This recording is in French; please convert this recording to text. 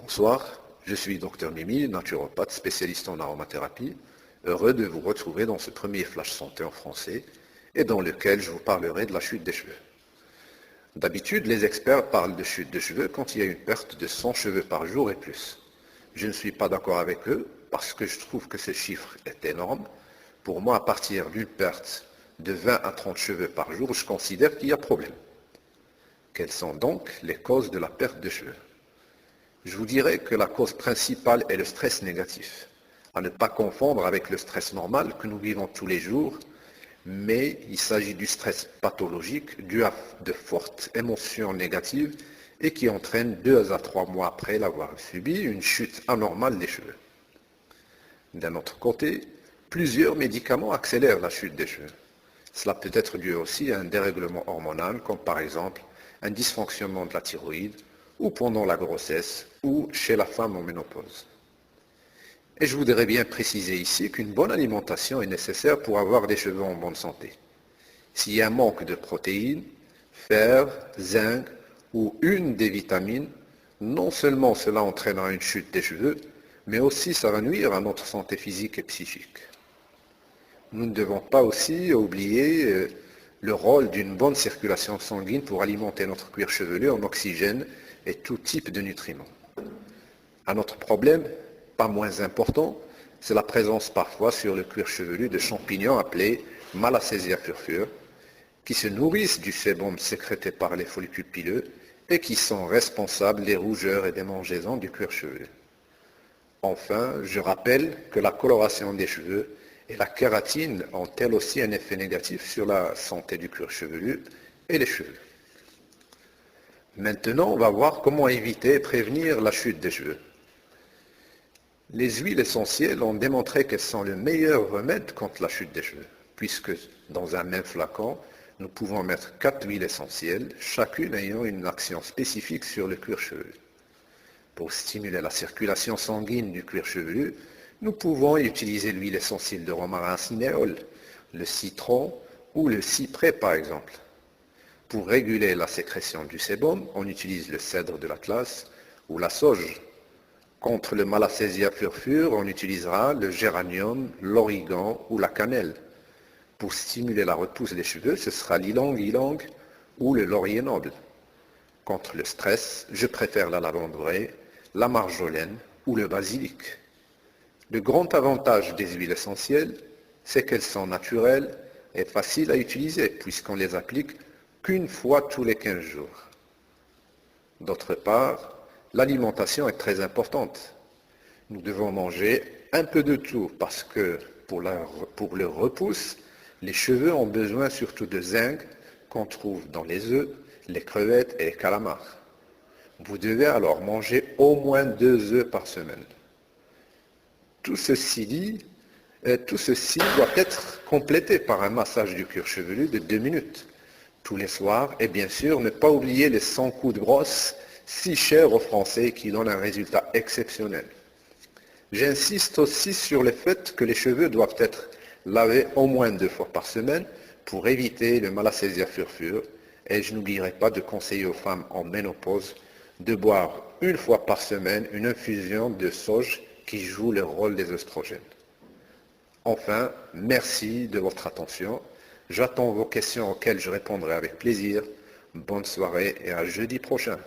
Bonsoir, je suis Dr Mimi, naturopathe spécialiste en aromathérapie, heureux de vous retrouver dans ce premier flash santé en français et dans lequel je vous parlerai de la chute des cheveux. D'habitude, les experts parlent de chute de cheveux quand il y a une perte de 100 cheveux par jour et plus. Je ne suis pas d'accord avec eux parce que je trouve que ce chiffre est énorme. Pour moi, à partir d'une perte de 20 à 30 cheveux par jour, je considère qu'il y a problème. Quelles sont donc les causes de la perte de cheveux? Je vous dirais que la cause principale est le stress négatif, à ne pas confondre avec le stress normal que nous vivons tous les jours, mais il s'agit du stress pathologique dû à de fortes émotions négatives et qui entraîne 2 à 3 mois après l'avoir subi une chute anormale des cheveux. D'un autre côté, plusieurs médicaments accélèrent la chute des cheveux. Cela peut être dû aussi à un dérèglement hormonal, comme par exemple un dysfonctionnement de la thyroïde, ou pendant la grossesse, ou chez la femme en ménopause. Et je voudrais bien préciser ici qu'une bonne alimentation est nécessaire pour avoir des cheveux en bonne santé. S'il y a un manque de protéines, fer, zinc ou une des vitamines, non seulement cela entraînera une chute des cheveux, mais aussi ça va nuire à notre santé physique et psychique. Nous ne devons pas aussi oublier le rôle d'une bonne circulation sanguine pour alimenter notre cuir chevelu en oxygène et tout type de nutriments. Un autre problème, pas moins important, c'est la présence parfois sur le cuir chevelu de champignons appelés Malassezia furfur, qui se nourrissent du sébum sécrété par les follicules pileux et qui sont responsables des rougeurs et des mangeaisons du cuir chevelu. Enfin, je rappelle que la coloration des cheveux et la kératine ont elles aussi un effet négatif sur la santé du cuir chevelu et les cheveux. Maintenant, on va voir comment éviter et prévenir la chute des cheveux. Les huiles essentielles ont démontré qu'elles sont le meilleur remède contre la chute des cheveux, puisque dans un même flacon, nous pouvons mettre 4 huiles essentielles, chacune ayant une action spécifique sur le cuir chevelu. Pour stimuler la circulation sanguine du cuir chevelu, nous pouvons utiliser l'huile essentielle de romarin cinéole, le citron ou le cyprès par exemple. Pour réguler la sécrétion du sébum, on utilise le cèdre de l'Atlas ou la sauge. Contre le Malassezia furfur, on utilisera le géranium, l'origan ou la cannelle. Pour stimuler la repousse des cheveux, ce sera l'ylang-ylang ou le laurier noble. Contre le stress, je préfère la lavande vraie, la marjolaine ou le basilic. Le grand avantage des huiles essentielles, c'est qu'elles sont naturelles et faciles à utiliser puisqu'on les applique qu'une fois tous les 15 jours. D'autre part, l'alimentation est très importante. Nous devons manger un peu de tout parce que pour le repousse, les cheveux ont besoin surtout de zinc qu'on trouve dans les œufs, les crevettes et les calamars. Vous devez alors manger au moins 2 œufs par semaine. Tout ceci doit être complété par un massage du cuir chevelu de 2 minutes tous les soirs et bien sûr ne pas oublier les 100 coups de brosse si chers aux Français qui donnent un résultat exceptionnel. J'insiste aussi sur le fait que les cheveux doivent être lavés au moins 2 fois par semaine pour éviter le Malassezia furfur et je n'oublierai pas de conseiller aux femmes en ménopause de boire 1 fois par semaine une infusion de sauge qui joue le rôle des œstrogènes. Enfin, merci de votre attention. J'attends vos questions auxquelles je répondrai avec plaisir. Bonne soirée et à jeudi prochain.